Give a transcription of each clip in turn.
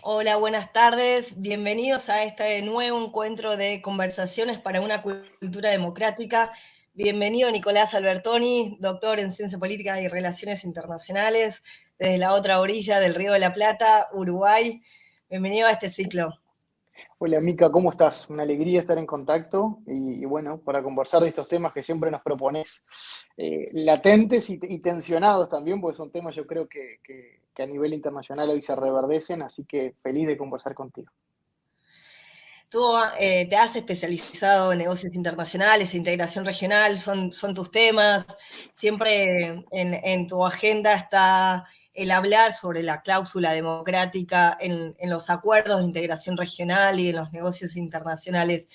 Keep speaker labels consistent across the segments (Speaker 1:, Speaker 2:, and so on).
Speaker 1: Hola, buenas tardes. Bienvenidos a este nuevo encuentro de conversaciones para una cultura democrática. Bienvenido Nicolás Albertoni, doctor en Ciencia Política y Relaciones Internacionales, desde la otra orilla del Río de la Plata, Uruguay. Bienvenido a este ciclo.
Speaker 2: Hola Mica, ¿cómo estás? Una alegría estar en contacto y bueno, para conversar de estos temas que siempre nos propones, latentes y tensionados también, porque son temas yo creo que a nivel internacional hoy se reverdecen, así que feliz de conversar contigo.
Speaker 1: Te has especializado en negocios internacionales e integración regional, son tus temas. Siempre en tu agenda está el hablar sobre la cláusula democrática en los acuerdos de integración regional y en los negocios internacionales,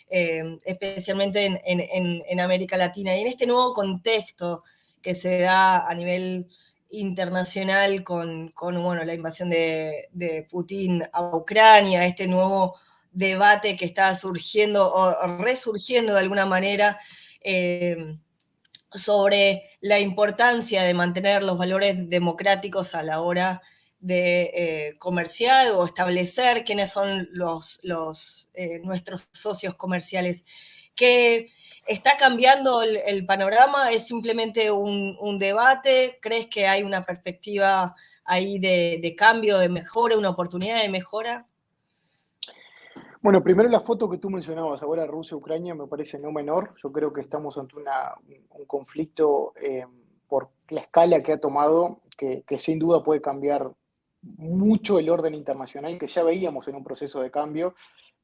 Speaker 1: especialmente en América Latina. Y en este nuevo contexto que se da a nivel internacional con bueno, la invasión de Putin a Ucrania, este nuevo debate que está surgiendo o resurgiendo de alguna manera, sobre la importancia de mantener los valores democráticos a la hora de comerciar o establecer quiénes son nuestros socios comerciales. ¿Que está cambiando el panorama? ¿Es simplemente un debate? ¿Crees que hay una perspectiva ahí de cambio, de mejora, una oportunidad de mejora?
Speaker 2: Bueno, primero la foto que tú mencionabas, ahora Rusia-Ucrania, me parece no menor. Yo creo que estamos ante un conflicto por la escala que ha tomado, que sin duda puede cambiar mucho el orden internacional, que ya veíamos en un proceso de cambio,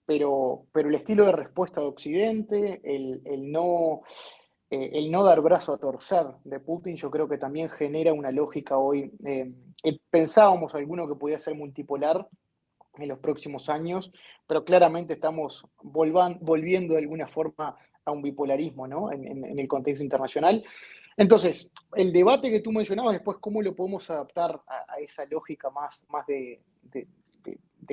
Speaker 2: pero el estilo de respuesta de Occidente, el no dar brazo a torcer de Putin, yo creo que también genera una lógica hoy. Pensábamos alguno que podía ser multipolar en los próximos años, pero claramente estamos volviendo de alguna forma a un bipolarismo, ¿no? En el contexto internacional. Entonces, el debate que tú mencionabas, después, ¿cómo lo podemos adaptar a esa lógica más de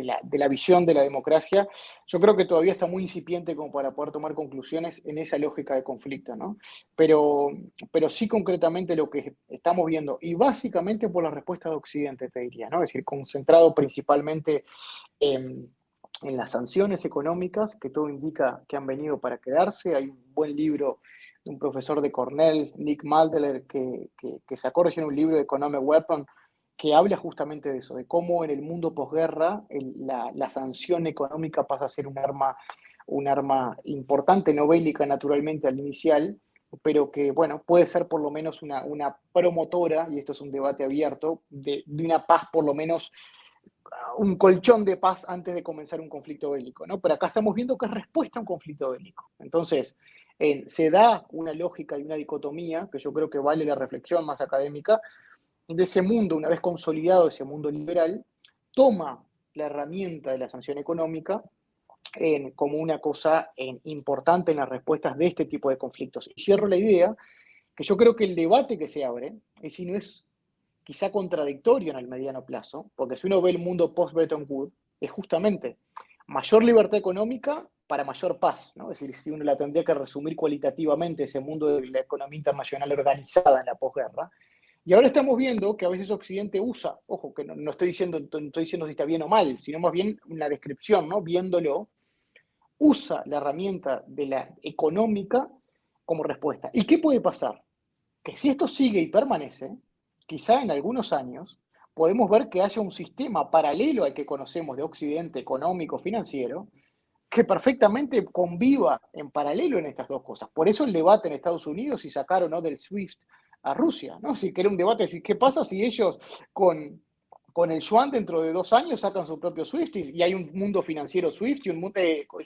Speaker 2: la visión de la democracia? Yo creo que todavía está muy incipiente como para poder tomar conclusiones en esa lógica de conflicto, ¿no? Pero, pero sí concretamente lo que estamos viendo, y básicamente por la respuesta de Occidente, te diría, ¿no? Es decir, concentrado principalmente en las sanciones económicas, que todo indica que han venido para quedarse. Hay un buen libro de un profesor de Cornell, Nick Maldeler, que sacó recién un libro de Economic Weapon, que habla justamente de eso, de cómo en el mundo posguerra la sanción económica pasa a ser un arma importante, no bélica naturalmente al inicial, pero que, bueno, puede ser por lo menos una promotora, y esto es un debate abierto, de una paz por lo menos un colchón de paz antes de comenzar un conflicto bélico, ¿no? Pero acá estamos viendo que es respuesta a un conflicto bélico. Entonces, se da una lógica y una dicotomía, que yo creo que vale la reflexión más académica, de ese mundo, una vez consolidado ese mundo liberal, toma la herramienta de la sanción económica como una cosa importante en las respuestas de este tipo de conflictos. Y cierro la idea que yo creo que el debate que se abre es si no es quizá contradictorio en el mediano plazo, porque si uno ve el mundo post-Bretton Woods, es justamente mayor libertad económica para mayor paz, ¿no? Es decir, si uno la tendría que resumir cualitativamente, ese mundo de la economía internacional organizada en la posguerra, y ahora estamos viendo que a veces Occidente usa, ojo, que no estoy diciendo si está bien o mal, sino más bien una descripción, ¿no? Viéndolo, usa la herramienta de la económica como respuesta. ¿Y qué puede pasar? Que si esto sigue y permanece, quizá en algunos años podemos ver que haya un sistema paralelo al que conocemos de Occidente económico, financiero, que perfectamente conviva en paralelo en estas dos cosas. Por eso el debate en Estados Unidos si sacar o no del SWIFT a Rusia, ¿no? Si que era un debate, decir, ¿qué pasa si ellos con el yuan dentro de 2 años sacan su propio SWIFT y hay un mundo financiero SWIFT y un mundo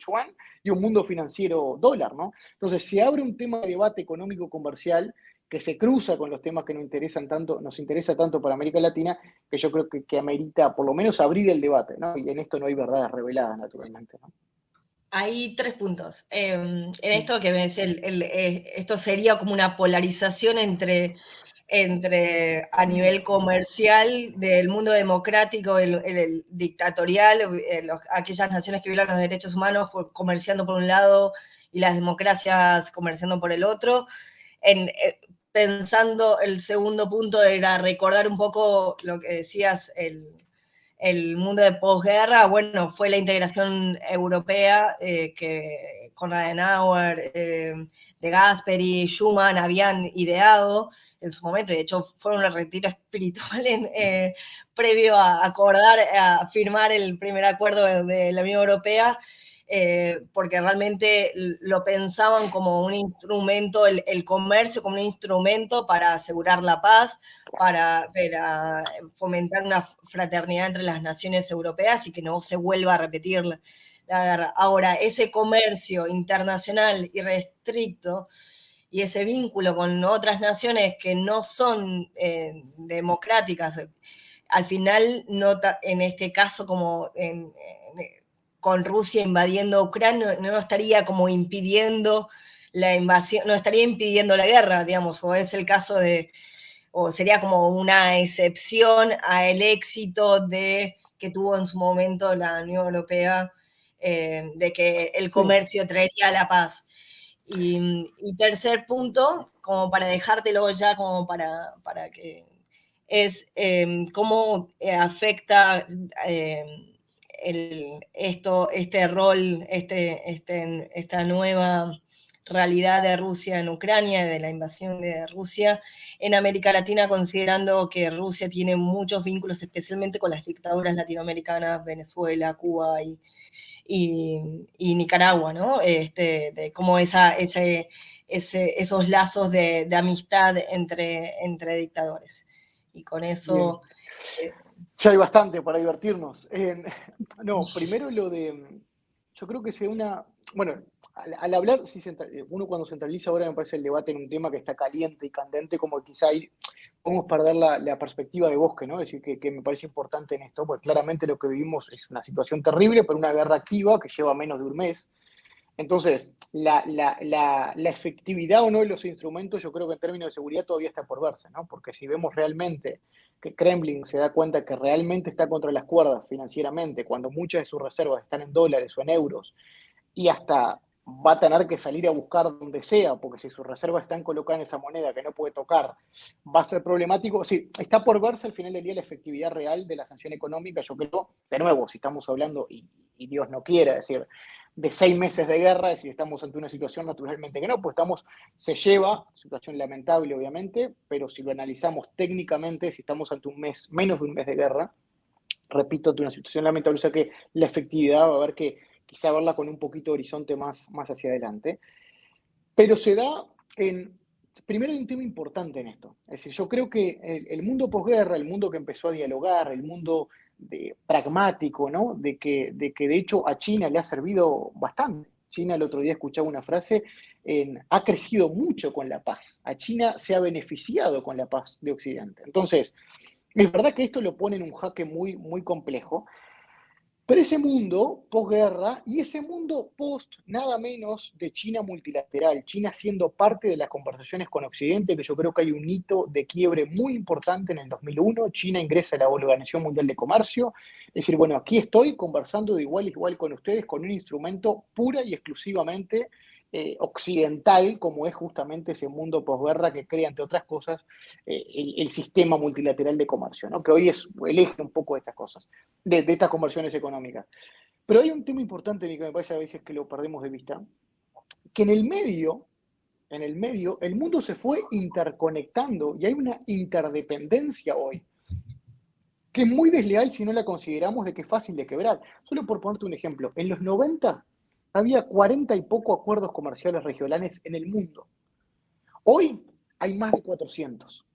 Speaker 2: yuan y un mundo financiero dólar, ¿no? Entonces se abre un tema de debate económico comercial que se cruza con los temas que nos interesa tanto para América Latina, que yo creo que amerita por lo menos abrir el debate, ¿no? Y en esto no hay verdades reveladas, naturalmente, ¿no?
Speaker 1: Hay tres puntos. En esto que me decía, esto sería como una polarización entre a nivel comercial del mundo democrático, el dictatorial, aquellas naciones que violan los derechos humanos comerciando por un lado y las democracias comerciando por el otro. Pensando el segundo punto era recordar un poco lo que decías, el mundo de posguerra, bueno, fue la integración europea que Konrad Adenauer, de Gasperi, Schuman habían ideado en su momento. De hecho, fue un retiro espiritual previo a acordar, a firmar el primer acuerdo de la Unión Europea, porque realmente lo pensaban como un instrumento, el comercio como un instrumento para asegurar la paz, para fomentar una fraternidad entre las naciones europeas y que no se vuelva a repetir la guerra. Ahora, ese comercio internacional irrestricto y ese vínculo con otras naciones que no son democráticas, al final, en este caso, como con Rusia invadiendo Ucrania, no estaría como impidiendo la invasión, no estaría impidiendo la guerra, digamos, o es el caso o sería como una excepción al éxito que tuvo en su momento la Unión Europea, de que el comercio traería la paz. Y tercer punto, como para dejártelo ya, como para que es cómo afecta este rol, esta nueva realidad de Rusia en Ucrania, de la invasión de Rusia en América Latina, considerando que Rusia tiene muchos vínculos, especialmente con las dictaduras latinoamericanas, Venezuela, Cuba y Nicaragua, ¿no? De cómo esos lazos de amistad entre dictadores. Y con eso...
Speaker 2: Ya hay bastante para divertirnos. No, primero yo creo que bueno, al hablar, uno cuando centraliza ahora me parece el debate en un tema que está caliente y candente, como quizá ahí podemos perder la perspectiva de bosque, ¿no? Es decir, que me parece importante en esto, porque claramente lo que vivimos es una situación terrible, pero una guerra activa que lleva menos de un mes. Entonces, la efectividad o no de los instrumentos, yo creo que en términos de seguridad todavía está por verse, ¿no? Porque si vemos realmente que el Kremlin se da cuenta que realmente está contra las cuerdas financieramente, cuando muchas de sus reservas están en dólares o en euros, y hasta va a tener que salir a buscar donde sea, porque si sus reservas están colocadas en esa moneda que no puede tocar, va a ser problemático. Sí, está por verse al final del día la efectividad real de la sanción económica. Yo creo, de nuevo, si estamos hablando, y Dios no quiera, es decir, de 6 meses de guerra, es decir, estamos ante una situación naturalmente que no, pues se lleva, situación lamentable obviamente, pero si lo analizamos técnicamente, si estamos ante menos de un mes de guerra, repito, ante una situación lamentable, o sea que la efectividad va a haber que quizá verla con un poquito de horizonte más hacia adelante. Pero se da primero hay un tema importante en esto. Es decir, yo creo que el mundo posguerra, el mundo que empezó a dialogar, el mundo pragmático, ¿no? De que de hecho a China le ha servido bastante. China, el otro día escuchaba una frase, ha crecido mucho con la paz. A China se ha beneficiado con la paz de Occidente. Entonces, es verdad que esto lo pone en un jaque muy, muy complejo, pero ese mundo posguerra y ese mundo post nada menos de China multilateral, China siendo parte de las conversaciones con Occidente, que yo creo que hay un hito de quiebre muy importante en el 2001, China ingresa a la Organización Mundial de Comercio, es decir, bueno, aquí estoy conversando de igual a igual con ustedes con un instrumento pura y exclusivamente occidental, como es justamente ese mundo posguerra que crea, entre otras cosas, el sistema multilateral de comercio, ¿no? Que hoy es el eje un poco de estas cosas, de estas conversiones económicas. Pero hay un tema importante que me parece a veces que lo perdemos de vista, que en el medio, el mundo se fue interconectando y hay una interdependencia hoy que es muy desleal si no la consideramos de que es fácil de quebrar. Solo por ponerte un ejemplo, en los 90 había 40 y poco acuerdos comerciales regionales en el mundo. Hoy hay más de 400.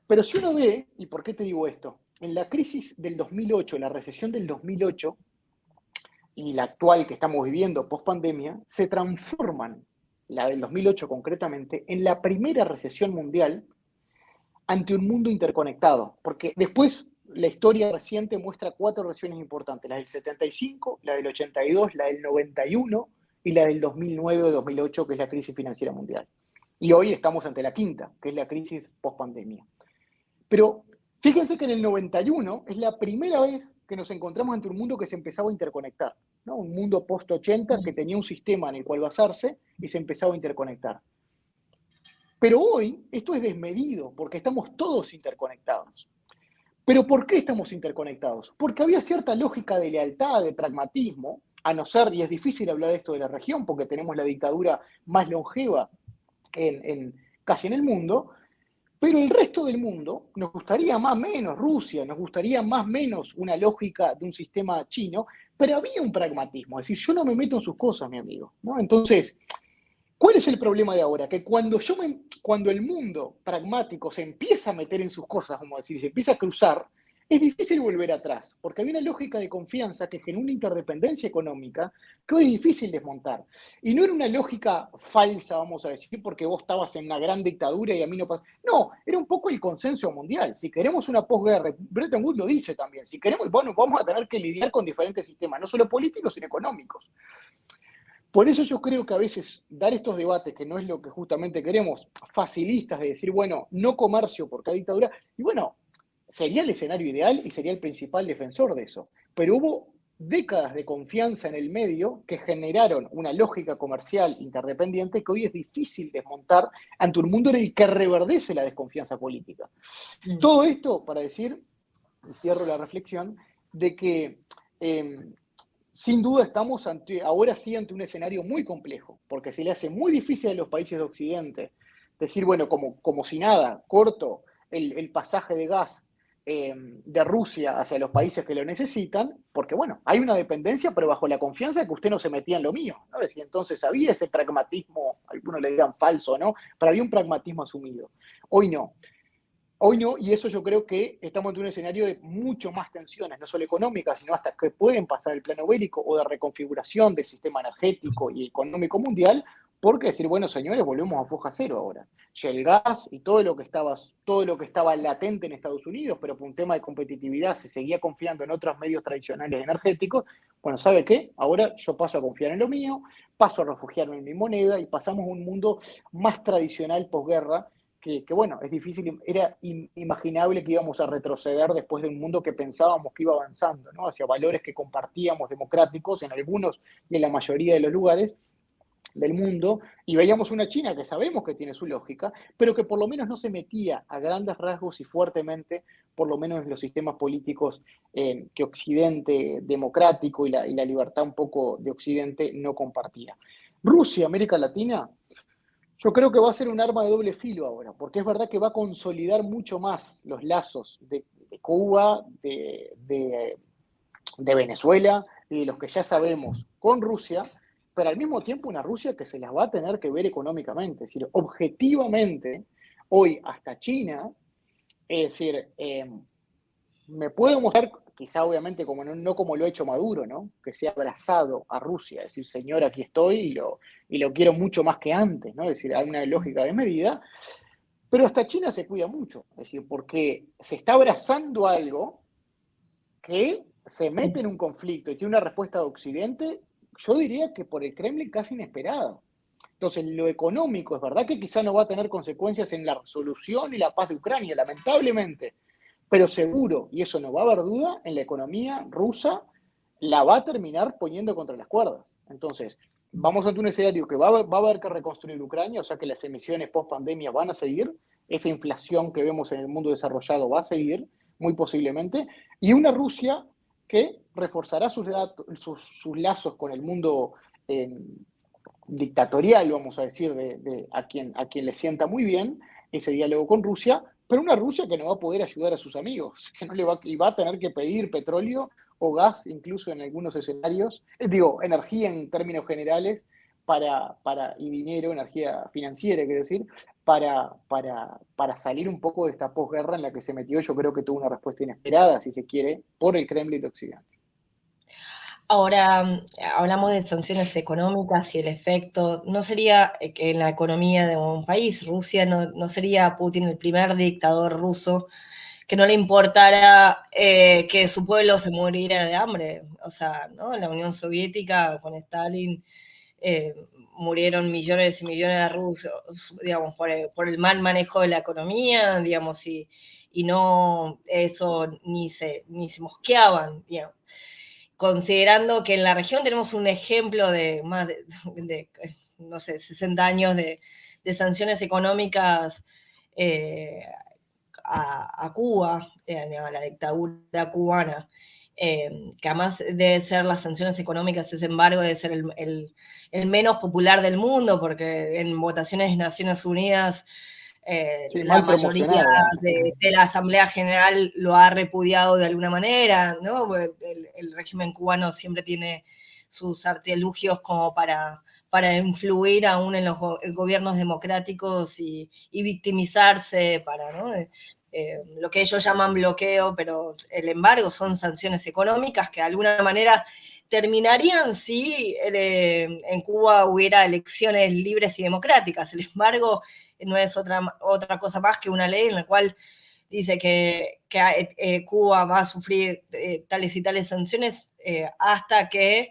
Speaker 2: Pero si uno ve, ¿y por qué te digo esto? En la crisis del 2008, la recesión del 2008 y la actual que estamos viviendo post pandemia, se transforman, la del 2008 concretamente, en la primera recesión mundial ante un mundo interconectado. Porque después la historia reciente muestra 4 recesiones importantes, la del 75, la del 82, la del 91 y la del 2009 o 2008, que es la crisis financiera mundial. Y hoy estamos ante la quinta, que es la crisis post-pandemia. Pero fíjense que en el 91 es la primera vez que nos encontramos ante un mundo que se empezaba a interconectar, ¿no? Un mundo post-80 que tenía un sistema en el cual basarse y se empezaba a interconectar. Pero hoy esto es desmedido porque estamos todos interconectados. Pero ¿por qué estamos interconectados? Porque había cierta lógica de lealtad, de pragmatismo, a no ser, y es difícil hablar esto de la región porque tenemos la dictadura más longeva casi en el mundo, pero el resto del mundo nos gustaría más o menos Rusia, nos gustaría más o menos una lógica de un sistema chino, pero había un pragmatismo, es decir, yo no me meto en sus cosas, mi amigo, ¿no? Entonces, ¿cuál es el problema de ahora? Que cuando el mundo pragmático se empieza a meter en sus cosas, como decir, se empieza a cruzar, es difícil volver atrás, porque hay una lógica de confianza que genera una interdependencia económica que hoy es difícil desmontar. Y no era una lógica falsa, vamos a decir, porque vos estabas en una gran dictadura y a mí no pasa. No, era un poco el consenso mundial. Si queremos una posguerra, Bretton Woods lo dice también, si queremos, bueno, vamos a tener que lidiar con diferentes sistemas, no solo políticos, sino económicos. Por eso yo creo que a veces dar estos debates, que no es lo que justamente queremos, facilistas de decir, bueno, no comercio porque hay dictadura, y bueno, sería el escenario ideal y sería el principal defensor de eso. Pero hubo décadas de confianza en el medio que generaron una lógica comercial interdependiente que hoy es difícil desmontar ante un mundo en el que reverdece la desconfianza política. Todo esto para decir, y cierro la reflexión, de que sin duda estamos ahora sí ante un escenario muy complejo, porque se le hace muy difícil a los países de Occidente decir, bueno, como si nada, corto el pasaje de gas de Rusia hacia los países que lo necesitan, porque bueno, hay una dependencia, pero bajo la confianza de que usted no se metía en lo mío, ¿no? Y entonces había ese pragmatismo, algunos le dirán falso, ¿no? Pero había un pragmatismo asumido. Hoy no. Hoy no, y eso yo creo que estamos en un escenario de mucho más tensiones, no solo económicas, sino hasta que pueden pasar el plano bélico o de reconfiguración del sistema energético y económico mundial, porque decir, bueno, señores, volvemos a foja cero ahora. Ya el gas y todo lo que estaba latente en Estados Unidos, pero por un tema de competitividad se seguía confiando en otros medios tradicionales energéticos, bueno, ¿sabe qué? Ahora yo paso a confiar en lo mío, paso a refugiarme en mi moneda y pasamos a un mundo más tradicional posguerra, que bueno, es difícil, era inimaginable que íbamos a retroceder después de un mundo que pensábamos que iba avanzando, ¿no? Hacia valores que compartíamos democráticos en algunos y en la mayoría de los lugares del mundo, y veíamos una China que sabemos que tiene su lógica, pero que por lo menos no se metía a grandes rasgos y fuertemente, por lo menos en los sistemas políticos que Occidente democrático y la libertad un poco de Occidente no compartía. Rusia, América Latina, yo creo que va a ser un arma de doble filo ahora, porque es verdad que va a consolidar mucho más los lazos de Cuba, de Venezuela y de los que ya sabemos con Rusia, pero al mismo tiempo una Rusia que se las va a tener que ver económicamente. Es decir, objetivamente, hoy hasta China, es decir, me puedo mostrar, quizá obviamente como no como lo ha hecho Maduro, ¿no? Que se ha abrazado a Rusia, es decir, señor, aquí estoy y lo quiero mucho más que antes, ¿no? Es decir, hay una lógica de medida, pero hasta China se cuida mucho, es decir, porque se está abrazando algo que se mete en un conflicto y tiene una respuesta de Occidente, yo diría que por el Kremlin casi inesperada. Entonces, lo económico es verdad que quizá no va a tener consecuencias en la resolución y la paz de Ucrania, lamentablemente, pero seguro, y eso no va a haber duda, en la economía rusa la va a terminar poniendo contra las cuerdas. Entonces, vamos ante un escenario que va a haber que reconstruir Ucrania, o sea que las emisiones post pandemia van a seguir, esa inflación que vemos en el mundo desarrollado va a seguir, muy posiblemente, y una Rusia que reforzará sus lazos con el mundo dictatorial, vamos a decir, a quien le sienta muy bien ese diálogo con Rusia, pero una Rusia que no va a poder ayudar a sus amigos, que no le va, y va a tener que pedir petróleo o gas, incluso en algunos escenarios, digo, energía en términos generales, y dinero, energía financiera, quiero decir, para salir un poco de esta posguerra en la que se metió. Yo creo que tuvo una respuesta inesperada, si se quiere, por el Kremlin de Occidente.
Speaker 1: Ahora, hablamos de sanciones económicas y el efecto. ¿No sería que en la economía de un país, Rusia, no sería Putin el primer dictador ruso que no le importara que su pueblo se muriera de hambre? O sea, ¿no? En la Unión Soviética, con Stalin, murieron millones y millones de rusos, digamos, por el mal manejo de la economía, digamos, y no eso ni se mosqueaban, digamos. Considerando que en la región tenemos un ejemplo de más de no sé, 60 años de sanciones económicas a Cuba, a la dictadura cubana, que además debe ser las sanciones económicas, ese embargo debe ser el menos popular del mundo, porque en votaciones de Naciones Unidas
Speaker 2: Sí,
Speaker 1: la
Speaker 2: mal
Speaker 1: mayoría
Speaker 2: promocionado, además.
Speaker 1: de la Asamblea General lo ha repudiado de alguna manera, ¿no? El régimen cubano siempre tiene sus artilugios como para influir aún en los gobiernos democráticos y victimizarse para, ¿no? Lo que ellos llaman bloqueo, pero el embargo son sanciones económicas que de alguna manera terminarían si en Cuba hubiera elecciones libres y democráticas. El embargo no es otra cosa más que una ley en la cual dice que Cuba va a sufrir tales y tales sanciones hasta que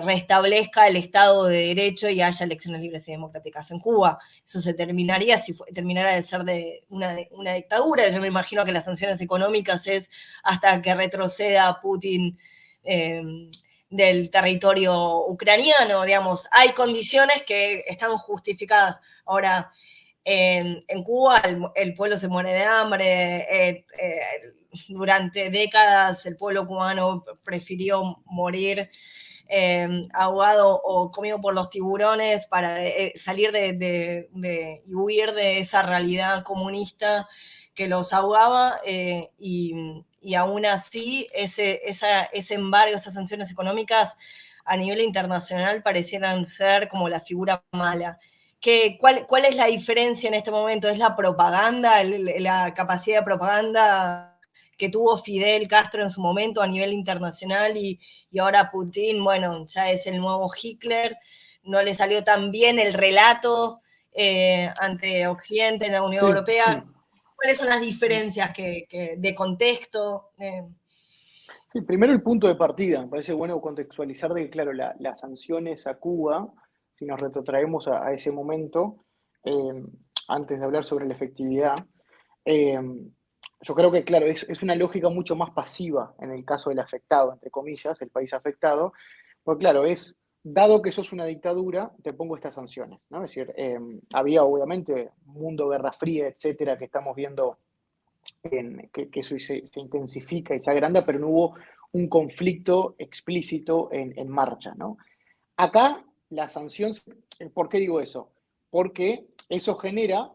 Speaker 1: restablezca el Estado de Derecho y haya elecciones libres y democráticas en Cuba. Eso se terminaría si terminara de ser de una dictadura. Yo me imagino que las sanciones económicas es hasta que retroceda Putin del territorio ucraniano, digamos. Hay condiciones que están justificadas. Ahora, en Cuba el pueblo se muere de hambre, durante décadas el pueblo cubano prefirió morir ahogado o comido por los tiburones para salir y huir de esa realidad comunista que los ahogaba, y aún así ese embargo, esas sanciones económicas a nivel internacional parecieran ser como la figura mala. ¿Cuál es la diferencia en este momento? ¿Es la propaganda, la capacidad de propaganda que tuvo Fidel Castro en su momento a nivel internacional y ahora Putin, bueno, ya es el nuevo Hitler? No le salió tan bien el relato ante Occidente, en la Unión Europea. ¿Cuáles son las diferencias de contexto?
Speaker 2: Sí, primero el punto de partida. Me parece bueno contextualizar de que, claro, las sanciones a Cuba, si nos retrotraemos a ese momento, antes de hablar sobre la efectividad, eh, yo creo que, claro, es una lógica mucho más pasiva en el caso del afectado, entre comillas, el país afectado, porque, claro, dado que sos una dictadura, te pongo estas sanciones, ¿no? Es decir, había obviamente mundo, guerra fría, etcétera, que estamos viendo que eso se intensifica y se agranda, pero no hubo un conflicto explícito en marcha, ¿no? Acá la sanción, ¿por qué digo eso? Porque eso genera,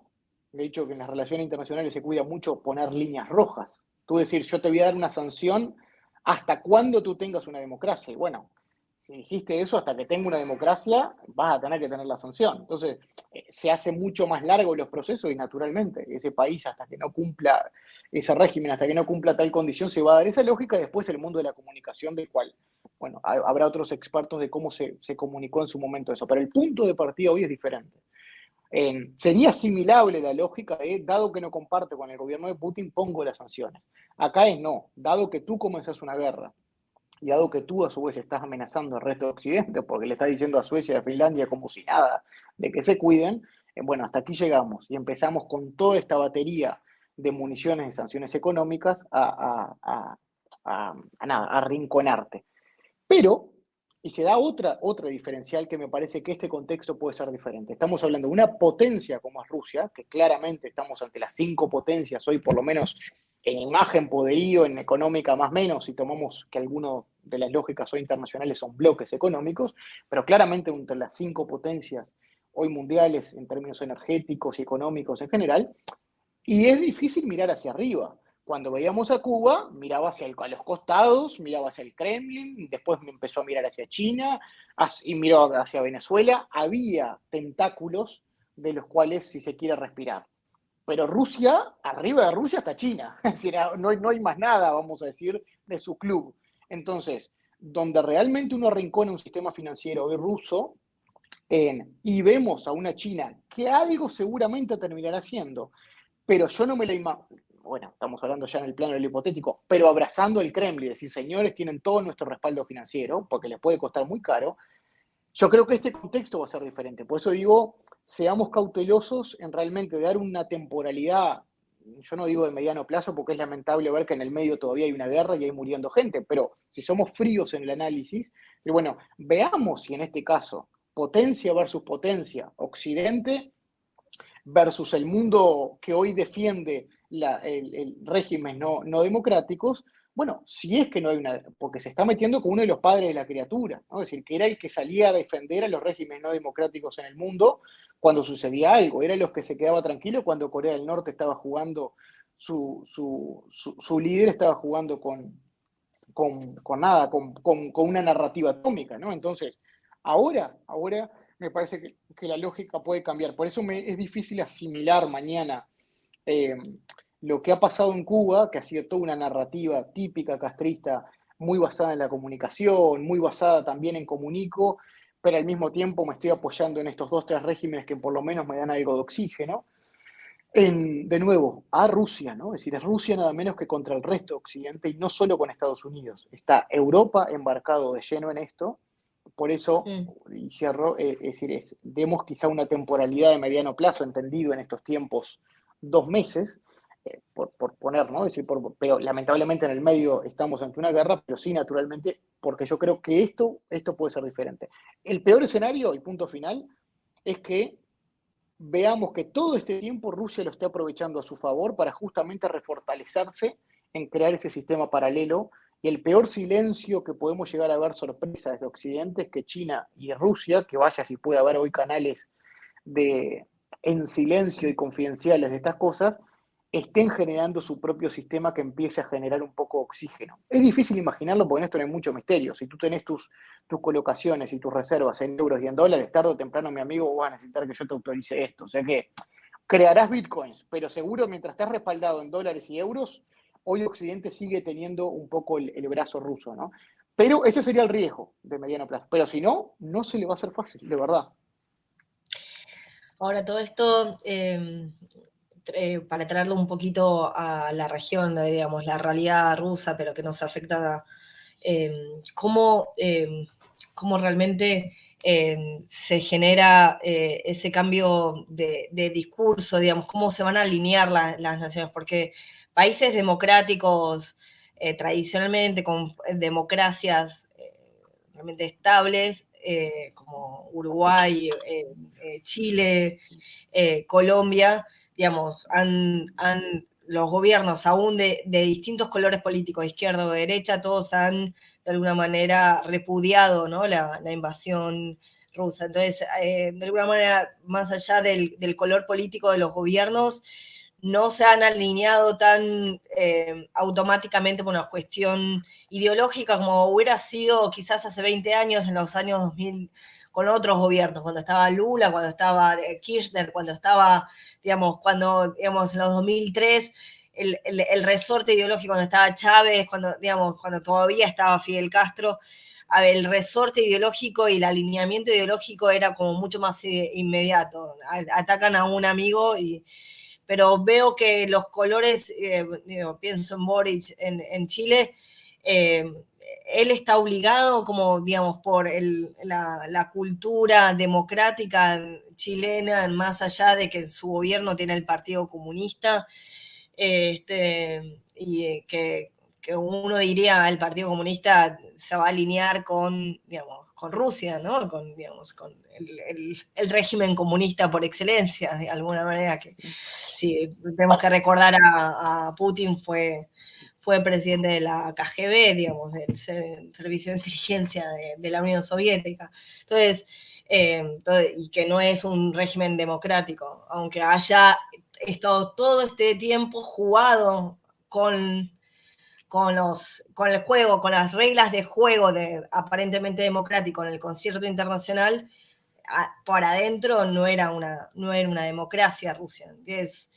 Speaker 2: de hecho que en las relaciones internacionales se cuida mucho poner líneas rojas. Tú decir, yo te voy a dar una sanción hasta cuando tú tengas una democracia. Y bueno, si dijiste eso, hasta que tenga una democracia, vas a tener que tener la sanción. Entonces, se hace mucho más largo los procesos y naturalmente ese país, hasta que no cumpla ese régimen, hasta que no cumpla tal condición, se va a dar esa lógica. Y después el mundo de la comunicación, del cual, bueno, habrá otros expertos de cómo se comunicó en su momento eso. Pero el punto de partida hoy es diferente. Sería asimilable la lógica de, dado que no comparte con el gobierno de Putin, pongo las sanciones. Acá es no, dado que tú comenzás una guerra, y dado que tú a su vez estás amenazando al resto de Occidente, porque le estás diciendo a Suecia y a Finlandia como si nada, de que se cuiden, bueno, hasta aquí llegamos y empezamos con toda esta batería de municiones y sanciones económicas nada, a arrinconarte. Pero, y se da otra diferencial que me parece que este contexto puede ser diferente. Estamos hablando de una potencia como es Rusia, que claramente estamos ante las 5 potencias hoy, por lo menos en imagen, poderío, en económica más o menos, si tomamos que algunas de las lógicas hoy internacionales son bloques económicos, pero claramente entre las 5 potencias hoy mundiales en términos energéticos y económicos en general, y es difícil mirar hacia arriba. Cuando veíamos a Cuba, miraba a los costados, miraba hacia el Kremlin, después me empezó a mirar hacia China y miró hacia Venezuela. Había tentáculos de los cuales, si se quiere, respirar. Pero Rusia, arriba de Rusia está China. Es decir, no hay más nada, vamos a decir, de su club. Entonces, donde realmente uno arrincona un sistema financiero hoy ruso, y vemos a una China que algo seguramente terminará haciendo, pero yo no me la imagino, bueno, estamos hablando ya en el plano del hipotético, pero abrazando el Kremlin, decir, señores, tienen todo nuestro respaldo financiero, porque les puede costar muy caro. Yo creo que este contexto va a ser diferente. Por eso digo, seamos cautelosos en realmente dar una temporalidad, yo no digo de mediano plazo, porque es lamentable ver que en el medio todavía hay una guerra y hay muriendo gente, pero si somos fríos en el análisis, bueno, veamos si en este caso, potencia versus potencia, Occidente versus el mundo que hoy defiende el régimen no democráticos, bueno, si es que no hay una, porque se está metiendo con uno de los padres de la criatura, ¿no? Es decir, que era el que salía a defender a los regímenes no democráticos en el mundo cuando sucedía algo, era los que se quedaba tranquilo cuando Corea del Norte estaba jugando, su líder estaba jugando con nada, con una narrativa atómica, ¿no? Entonces, ahora me parece que la lógica puede cambiar. Por eso es difícil asimilar mañana eh, lo que ha pasado en Cuba, que ha sido toda una narrativa típica castrista, muy basada en la comunicación, muy basada también en comunico, pero al mismo tiempo me estoy apoyando en estos dos, tres regímenes que por lo menos me dan algo de oxígeno. De nuevo, a Rusia, ¿no? Es decir, es Rusia nada menos que contra el resto de Occidente y no solo con Estados Unidos. Está Europa embarcado de lleno en esto, por eso, y cierro, es decir, demos quizá una temporalidad de mediano plazo, entendido en estos tiempos 2 meses, por poner, ¿no? Es decir, pero lamentablemente en el medio estamos ante una guerra, pero sí, naturalmente, porque yo creo que esto puede ser diferente. El peor escenario, y punto final, es que veamos que todo este tiempo Rusia lo está aprovechando a su favor para justamente refortalecerse en crear ese sistema paralelo. Y el peor silencio que podemos llegar a ver, sorpresa desde Occidente, es que China y Rusia, que vaya si puede haber hoy canales en silencio y confidenciales de estas cosas, estén generando su propio sistema que empiece a generar un poco de oxígeno. Es difícil imaginarlo porque en esto no hay mucho misterio. Si tú tenés tus colocaciones y tus reservas en euros y en dólares, tarde o temprano, mi amigo, vas a necesitar que yo te autorice esto. O sea que crearás bitcoins, pero seguro mientras estás respaldado en dólares y euros, hoy Occidente sigue teniendo un poco el brazo ruso, ¿no? Pero ese sería el riesgo de mediano plazo. Pero si no, no se le va a hacer fácil, de verdad.
Speaker 1: Ahora, todo esto, para traerlo un poquito a la región, digamos, la realidad rusa, pero que nos afecta, cómo realmente se genera ese cambio de discurso, digamos, cómo se van a alinear las naciones, porque países democráticos, tradicionalmente con democracias realmente estables, como Uruguay, Chile, Colombia, digamos, los gobiernos, aún de distintos colores políticos, izquierda o derecha, todos han de alguna manera repudiado, ¿no? la invasión rusa. Entonces, de alguna manera, más allá del color político de los gobiernos, no se han alineado tan automáticamente por una cuestión ideológica como hubiera sido quizás hace 20 años, en los años 2000, con otros gobiernos, cuando estaba Lula, cuando estaba Kirchner, cuando estaba, digamos, en los 2003, el resorte ideológico, cuando estaba Chávez, cuando todavía estaba Fidel Castro, a ver, el resorte ideológico y el alineamiento ideológico era como mucho más inmediato. Atacan a un amigo pero veo que los colores, pienso en Boric en Chile, él está obligado, como digamos, por la cultura democrática chilena, más allá de que su gobierno tiene el Partido Comunista, y que uno diría el Partido Comunista se va a alinear con, digamos, con Rusia, ¿no? Con el régimen comunista por excelencia, de alguna manera, que sí, tenemos que recordar a Putin, fue presidente de la KGB, digamos, del Servicio de Inteligencia de la Unión Soviética. Entonces, y que no es un régimen democrático, aunque haya estado todo este tiempo jugado con el juego, con las reglas de juego aparentemente democrático en el concierto internacional, por adentro no era una democracia Rusia. Entonces,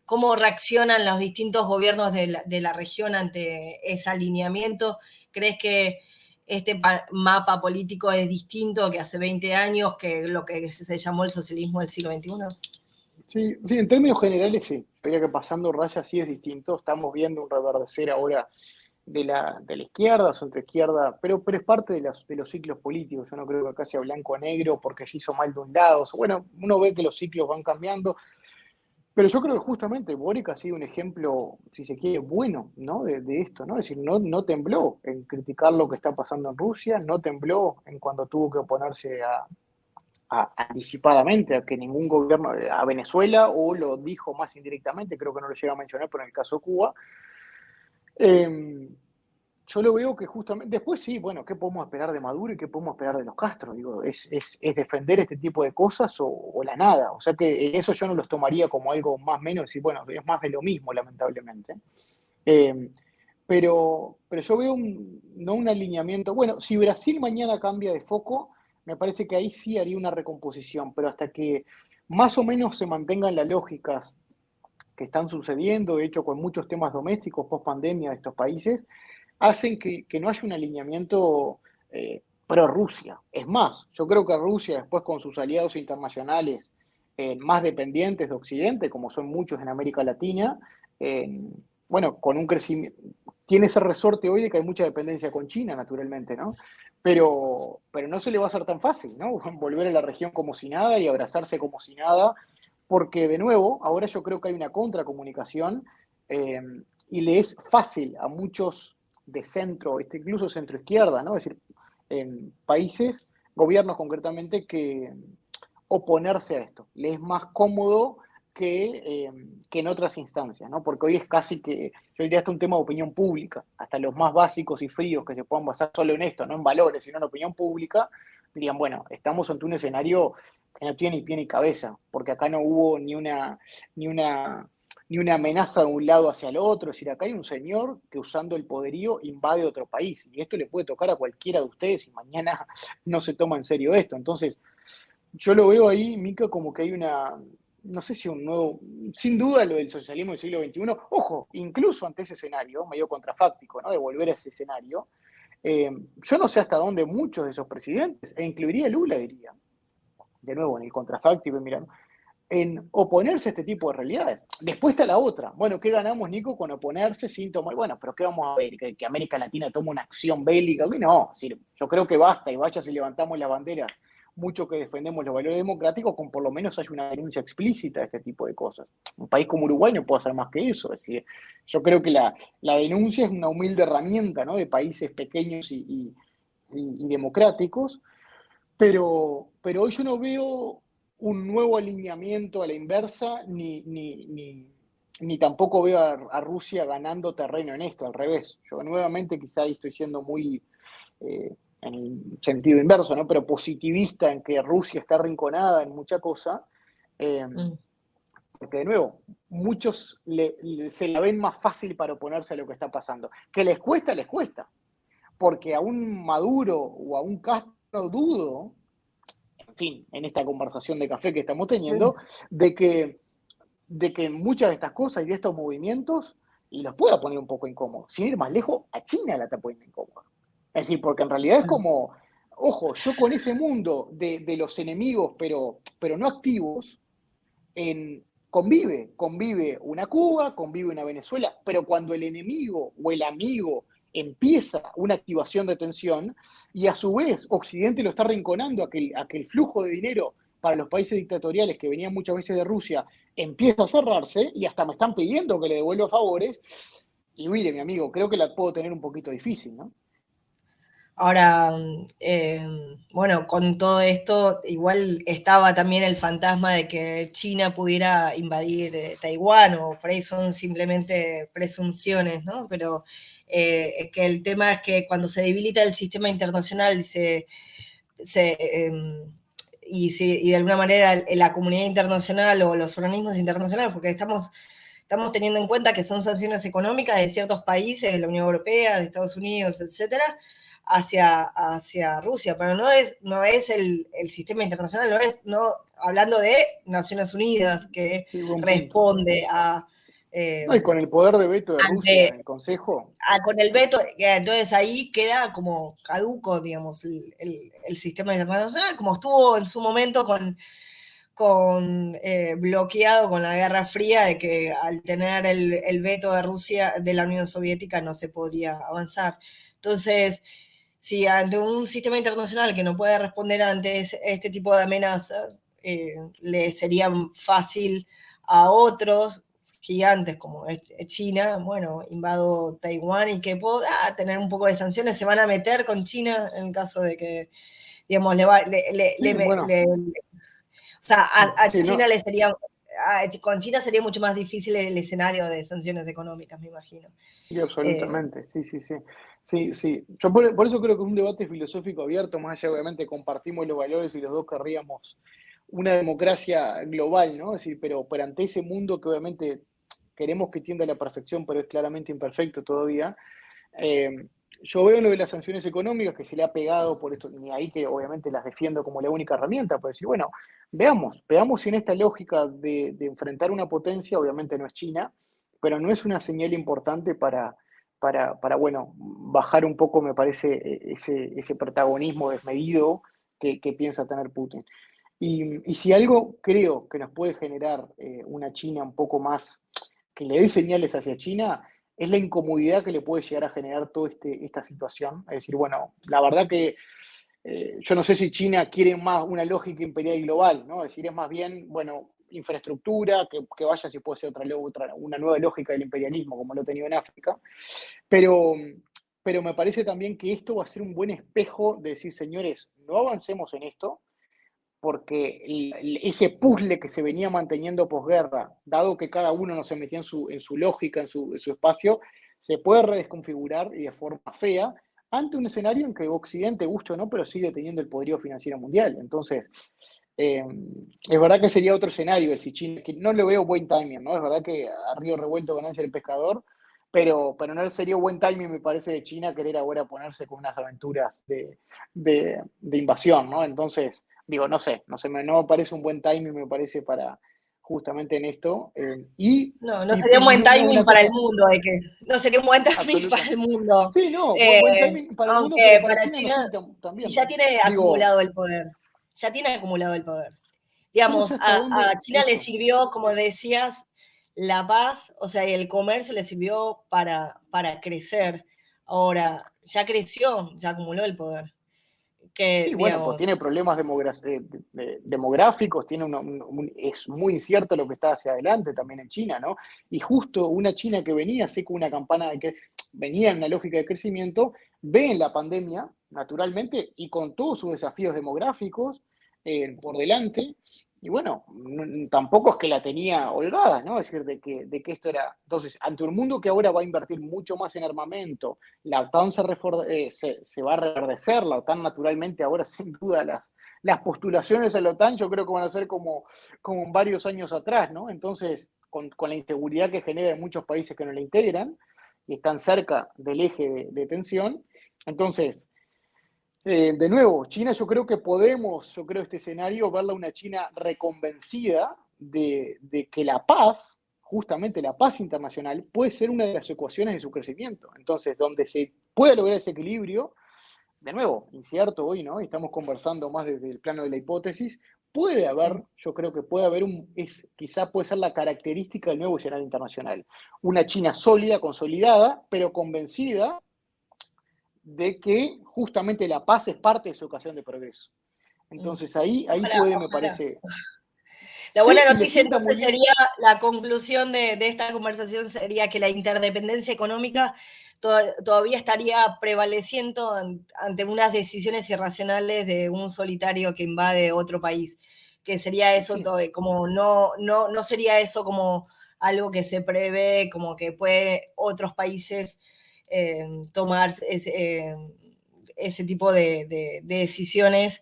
Speaker 1: ¿cómo reaccionan los distintos gobiernos de la región ante ese alineamiento? ¿Crees que este mapa político es distinto que hace 20 años, que lo que se llamó el socialismo del siglo XXI?
Speaker 2: Sí, sí, en términos generales sí, pero que pasando raya sí es distinto. Estamos viendo un reverdecer ahora de la izquierda, centro izquierda, pero es parte de los ciclos políticos. Yo no creo que acá sea blanco o negro porque se hizo mal de un lado. Bueno, uno ve que los ciclos van cambiando, pero yo creo que justamente Boric ha sido un ejemplo, si se quiere, bueno, ¿no? De esto, ¿no? Es decir, no tembló en criticar lo que está pasando en Rusia, no tembló en cuando tuvo que oponerse anticipadamente a que ningún gobierno, a Venezuela, o lo dijo más indirectamente, creo que no lo llega a mencionar, pero en el caso de Cuba. Eh, yo lo veo que justamente, después sí, bueno, ¿qué podemos esperar de Maduro y qué podemos esperar de los Castro? Digo, es defender este tipo de cosas o la nada. O sea que eso yo no los tomaría como algo más menos, decir, bueno, es más de lo mismo, lamentablemente. Eh, pero yo veo no un alineamiento. Bueno, si Brasil mañana cambia de foco, me parece que ahí sí haría una recomposición, pero hasta que más o menos se mantengan las lógicas que están sucediendo, de hecho, con muchos temas domésticos post pandemia de estos países, hacen que no haya un alineamiento pro-Rusia. Es más, yo creo que Rusia, después con sus aliados internacionales más dependientes de Occidente, como son muchos en América Latina, eh, bueno, con un crecimiento, tiene ese resorte hoy de que hay mucha dependencia con China, naturalmente, ¿no? Pero no se le va a hacer tan fácil, ¿no? Volver a la región como si nada y abrazarse como si nada, porque de nuevo, ahora yo creo que hay una contracomunicación eh, y le es fácil a muchos de centro, incluso centro izquierda, ¿no? Es decir, en países, gobiernos concretamente, que oponerse a esto. Le es más cómodo que en otras instancias, ¿no? Porque hoy es casi que, yo diría hasta un tema de opinión pública, hasta los más básicos y fríos que se puedan basar solo en esto, no en valores, sino en opinión pública, dirían, bueno, estamos ante un escenario que no tiene ni pie ni cabeza, porque acá no hubo ni una, ni una amenaza de un lado hacia el otro, es decir, acá hay un señor que usando el poderío invade otro país, y esto le puede tocar a cualquiera de ustedes si mañana no se toma en serio esto. Entonces, yo lo veo ahí, Mica, como que hay no sé si un nuevo, sin duda lo del socialismo del siglo XXI, ojo, incluso ante ese escenario, medio contrafáctico, ¿no? De volver a ese escenario, yo no sé hasta dónde muchos de esos presidentes, e incluiría a Lula, diría, de nuevo en el contrafáctico, mira, en oponerse a este tipo de realidades. Después está la otra. Bueno, ¿qué ganamos, Nico, con oponerse sin tomar? Bueno, pero ¿qué vamos a ver? ¿Que América Latina tome una acción bélica? Que no, es decir, yo creo que basta y vaya si levantamos la bandera, mucho que defendemos los valores democráticos, con por lo menos hay una denuncia explícita de este tipo de cosas. Un país como Uruguay no puede hacer más que eso. Es decir, yo creo que la denuncia es una humilde herramienta, ¿no? De países pequeños y democráticos, pero hoy yo no veo un nuevo alineamiento a la inversa, ni tampoco veo a Rusia ganando terreno en esto, al revés. Yo nuevamente quizá ahí estoy siendo muy, en el sentido inverso, ¿no? Pero positivista en que Rusia está arrinconada en mucha cosa, eh,
Speaker 1: Mm.
Speaker 2: porque de nuevo, muchos se la ven más fácil para oponerse a lo que está pasando. Que les cuesta, porque a un Maduro o a un Castro dudo, en fin, en esta conversación de café que estamos teniendo, de que, de que muchas de estas cosas y de estos movimientos, y los pueda poner un poco incómodos. Sin ir más lejos, a China la está poniendo incómoda. Es decir, porque en realidad es como, ojo, yo con ese mundo de los enemigos, pero no activos, convive una Cuba, convive una Venezuela, pero cuando el enemigo o el amigo empieza una activación de tensión y a su vez Occidente lo está rinconando a que el flujo de dinero para los países dictatoriales que venían muchas veces de Rusia empieza a cerrarse y hasta me están pidiendo que le devuelva favores. Y mire, mi amigo, creo que la puedo tener un poquito difícil, ¿no?
Speaker 1: Ahora, bueno, con todo esto, igual estaba también el fantasma de que China pudiera invadir Taiwán, o por ahí son simplemente presunciones, ¿no? Pero que el tema es que cuando se debilita el sistema internacional se, eh, y de alguna manera la comunidad internacional o los organismos internacionales, porque estamos teniendo en cuenta que son sanciones económicas de ciertos países, de la Unión Europea, de Estados Unidos, etcétera, hacia Rusia, pero no es el sistema internacional, hablando de Naciones Unidas, que
Speaker 2: Sí, buen punto.
Speaker 1: responde eh,
Speaker 2: No, y con el poder de veto de Rusia
Speaker 1: ante
Speaker 2: en el Consejo,
Speaker 1: con el veto,
Speaker 2: es,
Speaker 1: entonces ahí queda como caduco, digamos, el sistema internacional, como estuvo en su momento bloqueado con la Guerra Fría, de que al tener el veto de Rusia, de la Unión Soviética, no se podía avanzar. Entonces, si ante un sistema internacional que no puede responder ante este tipo de amenazas, le sería fácil a otros gigantes como China, bueno, invado Taiwán y que pueda tener un poco de sanciones, se van a meter con China en el caso digamos,
Speaker 2: Sí, bueno,
Speaker 1: o sea, a
Speaker 2: sí,
Speaker 1: China
Speaker 2: no,
Speaker 1: le sería, con China sería mucho más difícil el escenario de sanciones económicas, me imagino.
Speaker 2: sí,
Speaker 1: Eh,
Speaker 2: absolutamente, sí, sí, sí. Sí, sí. Yo por eso creo que es un debate filosófico abierto, más allá, obviamente, compartimos los valores y los dos querríamos una democracia global, ¿no? Es decir, pero ante ese mundo que obviamente queremos que tienda a la perfección, pero es claramente imperfecto todavía. Eh, yo veo lo de las sanciones económicas que se le ha pegado por esto, ni ahí que obviamente las defiendo como la única herramienta, pero decir, bueno, veamos si en esta lógica de enfrentar una potencia, obviamente no es China, pero no es una señal importante bueno, bajar un poco, me parece, ese protagonismo desmedido que piensa tener Putin. Y si algo creo que nos puede generar una China un poco más, que le dé señales hacia China, es la incomodidad que le puede llegar a generar toda esta situación. Es decir, bueno, la verdad que yo no sé si China quiere más una lógica imperial y global, ¿no? Es decir, es más bien, bueno, infraestructura, que vaya si puede ser una nueva lógica del imperialismo, como lo ha tenido en África. Pero, pero me parece también que esto va a ser un buen espejo de decir, señores, no avancemos en esto, porque ese puzzle que se venía manteniendo posguerra, dado que cada uno no se metía en su lógica, en su espacio, se puede redesconfigurar y de forma fea ante un escenario en que Occidente, guste o no, pero sigue teniendo el poderío financiero mundial. Entonces, es verdad que sería otro escenario el si China, que no le veo buen timing, ¿no? Es verdad que a río revuelto ganancia el pescador, pero no sería buen timing, me parece, de China querer ahora ponerse con unas aventuras de invasión, ¿no? Entonces, digo, no me parece un buen timing, me parece, para justamente en esto.
Speaker 1: no, no
Speaker 2: Y,
Speaker 1: sería un
Speaker 2: y
Speaker 1: buen timing
Speaker 2: una
Speaker 1: para el
Speaker 2: cosa,
Speaker 1: mundo, no sería un buen timing para
Speaker 2: absoluta.
Speaker 1: el mundo.
Speaker 2: Sí, no, buen
Speaker 1: Eh,
Speaker 2: timing para el mundo, pero
Speaker 1: Aunque
Speaker 2: para
Speaker 1: para
Speaker 2: China no sé
Speaker 1: China,
Speaker 2: si
Speaker 1: si
Speaker 2: también.
Speaker 1: ya tiene
Speaker 2: Digo,
Speaker 1: acumulado el poder, ya tiene acumulado el poder.
Speaker 2: yo no sé
Speaker 1: Digamos,
Speaker 2: hasta
Speaker 1: a
Speaker 2: dónde
Speaker 1: China le
Speaker 2: eso.
Speaker 1: sirvió, como decías, la paz, o sea, y el comercio le sirvió para crecer. Ahora, ya creció, ya acumuló el poder. Que,
Speaker 2: Sí, bueno, pues
Speaker 1: digamos,
Speaker 2: tiene problemas demográficos, es muy incierto lo que está hacia adelante también en China, ¿no? Y justo una China que venía así con una campana de que venía en una lógica de crecimiento, ve en la pandemia, naturalmente, y con todos sus desafíos demográficos por delante, y bueno, tampoco es que la tenía holgada, ¿no? Es decir, de que esto era. Entonces, ante un mundo que ahora va a invertir mucho más en armamento, la OTAN se va a reverdecer, la OTAN naturalmente ahora sin duda las postulaciones a la OTAN yo creo que van a ser como en varios años atrás, ¿no? Entonces, con la inseguridad que genera en muchos países que no la integran y están cerca del eje de tensión, entonces, de nuevo, China yo creo este escenario, verla una China reconvencida de que la paz, justamente la paz internacional, puede ser una de las ecuaciones de su crecimiento. Entonces, donde se puede lograr ese equilibrio, de nuevo, incierto hoy, ¿no? Y estamos conversando más desde el plano de la hipótesis,
Speaker 1: sí.
Speaker 2: yo creo que puede haber quizá puede ser la característica del nuevo escenario internacional. Una China sólida, consolidada, pero convencida de que justamente la paz es parte de su ocasión de progreso.
Speaker 1: Mm.
Speaker 2: Entonces ahí
Speaker 1: Ojalá,
Speaker 2: puede, me
Speaker 1: ojalá.
Speaker 2: parece,
Speaker 1: La
Speaker 2: sí,
Speaker 1: buena
Speaker 2: y le
Speaker 1: noticia
Speaker 2: sienta muy
Speaker 1: entonces
Speaker 2: bien.
Speaker 1: sería, la conclusión de esta conversación sería que la interdependencia económica todavía estaría prevaleciendo ante unas decisiones irracionales de un solitario que invade otro país. Que sería eso
Speaker 2: Sí,
Speaker 1: como no sería eso como algo que se prevé, como que puede otros países tomar ese tipo de decisiones,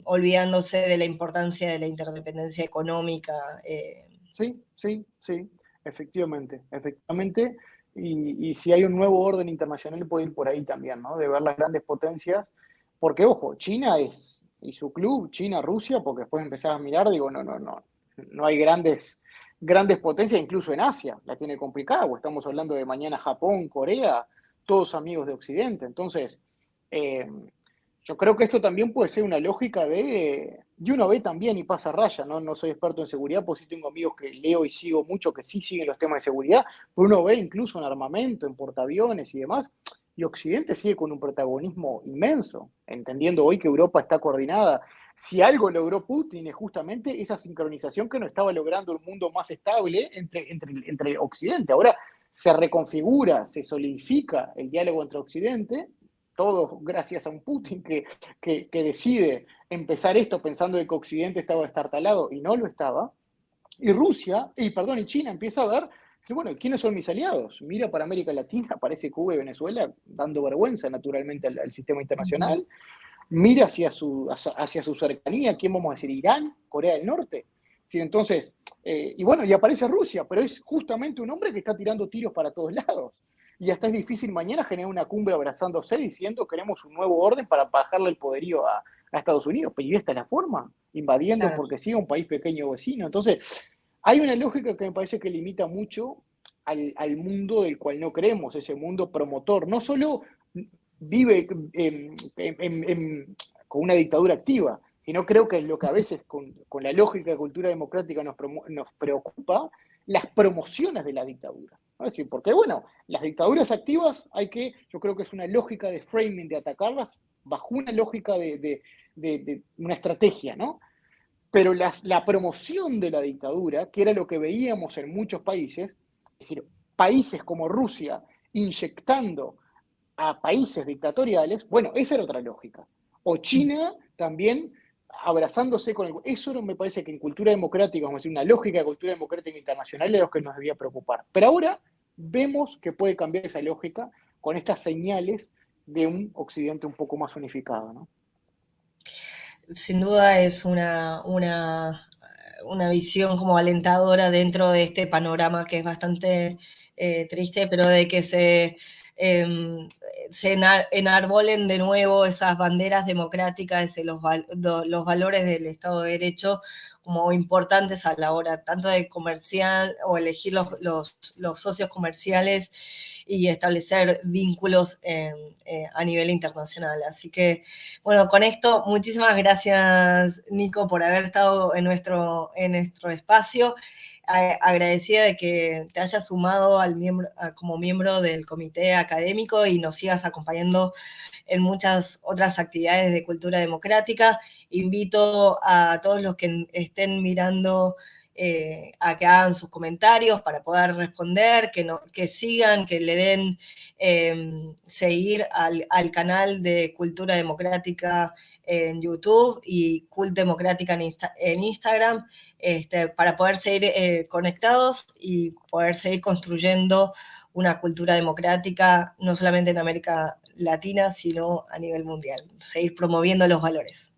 Speaker 1: olvidándose de la importancia de la interdependencia económica.
Speaker 2: sí, sí, sí, efectivamente, efectivamente. Y si hay un nuevo orden internacional puede ir por ahí también, ¿no? De ver las grandes potencias, porque ojo, China y su club, China-Rusia, porque después empezás a mirar, digo, no hay grandes potencias, incluso en Asia, la tiene complicada, o estamos hablando de mañana Japón, Corea, todos amigos de Occidente. Entonces, eh, yo creo que esto también puede ser una lógica y uno ve también y pasa raya, ¿no? No soy experto en seguridad, pues sí tengo amigos que leo y sigo mucho que sí siguen los temas de seguridad, pero uno ve incluso en armamento, en portaaviones y demás, y Occidente sigue con un protagonismo inmenso, entendiendo hoy que Europa está coordinada. Si algo logró Putin es justamente esa sincronización que no estaba logrando un mundo más estable entre Occidente. Ahora se reconfigura, se solidifica el diálogo entre Occidente todo gracias a un Putin que decide empezar esto pensando que Occidente estaba destartalado y no lo estaba. Y y China empieza a ver, bueno, ¿quiénes son mis aliados? Mira para América Latina, aparece Cuba y Venezuela, dando vergüenza naturalmente al sistema internacional. Mira hacia su cercanía, ¿quién vamos a decir? ¿Irán? ¿Corea del Norte? Sí, entonces, y aparece Rusia, pero es justamente un hombre que está tirando tiros para todos lados. Y hasta es difícil mañana generar una cumbre abrazándose diciendo queremos un nuevo orden para bajarle el poderío a Estados Unidos. Pero ¿y esta es la forma? Invadiendo
Speaker 1: Claro.
Speaker 2: porque sí a un país pequeño vecino. Entonces, hay una lógica que me parece que limita mucho al mundo del cual no creemos, ese mundo promotor. No solo vive con una dictadura activa, sino creo que es lo que a veces con la lógica de cultura democrática nos preocupa, las promociones de la dictadura. ¿No? Es decir, porque bueno, las dictaduras activas yo creo que es una lógica de framing, de atacarlas bajo una lógica de una estrategia, ¿no? Pero la promoción de la dictadura, que era lo que veíamos en muchos países, es decir, países como Rusia inyectando a países dictatoriales, bueno, esa era otra lógica. O China también abrazándose con Eso me parece que en cultura democrática, vamos a decir, una lógica de cultura democrática internacional es lo que nos debía preocupar. Pero ahora vemos que puede cambiar esa lógica con estas señales de un Occidente un poco más unificado, ¿no?
Speaker 1: Sin duda es una visión como alentadora dentro de este panorama que es bastante triste, pero de que eh, se enarbolen de nuevo esas banderas democráticas, de los valores del Estado de Derecho como importantes a la hora tanto de comercial o elegir los socios comerciales y establecer vínculos a nivel internacional. Así que, bueno, con esto, muchísimas gracias, Nico, por haber estado en nuestro espacio. Agradecida de que te hayas sumado como miembro del comité académico y nos sigas acompañando en muchas otras actividades de cultura democrática. Invito a todos los que estén mirando a que hagan sus comentarios para poder responder, que sigan, que le den seguir al canal de Cultura Democrática en YouTube y Cult Democrática en Instagram, para poder seguir conectados y poder seguir construyendo una cultura democrática, no solamente en América Latina, sino a nivel mundial. Seguir promoviendo los valores.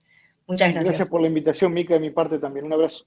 Speaker 1: Muchas gracias.
Speaker 2: Gracias por la invitación, Mica, de mi parte también. Un abrazo.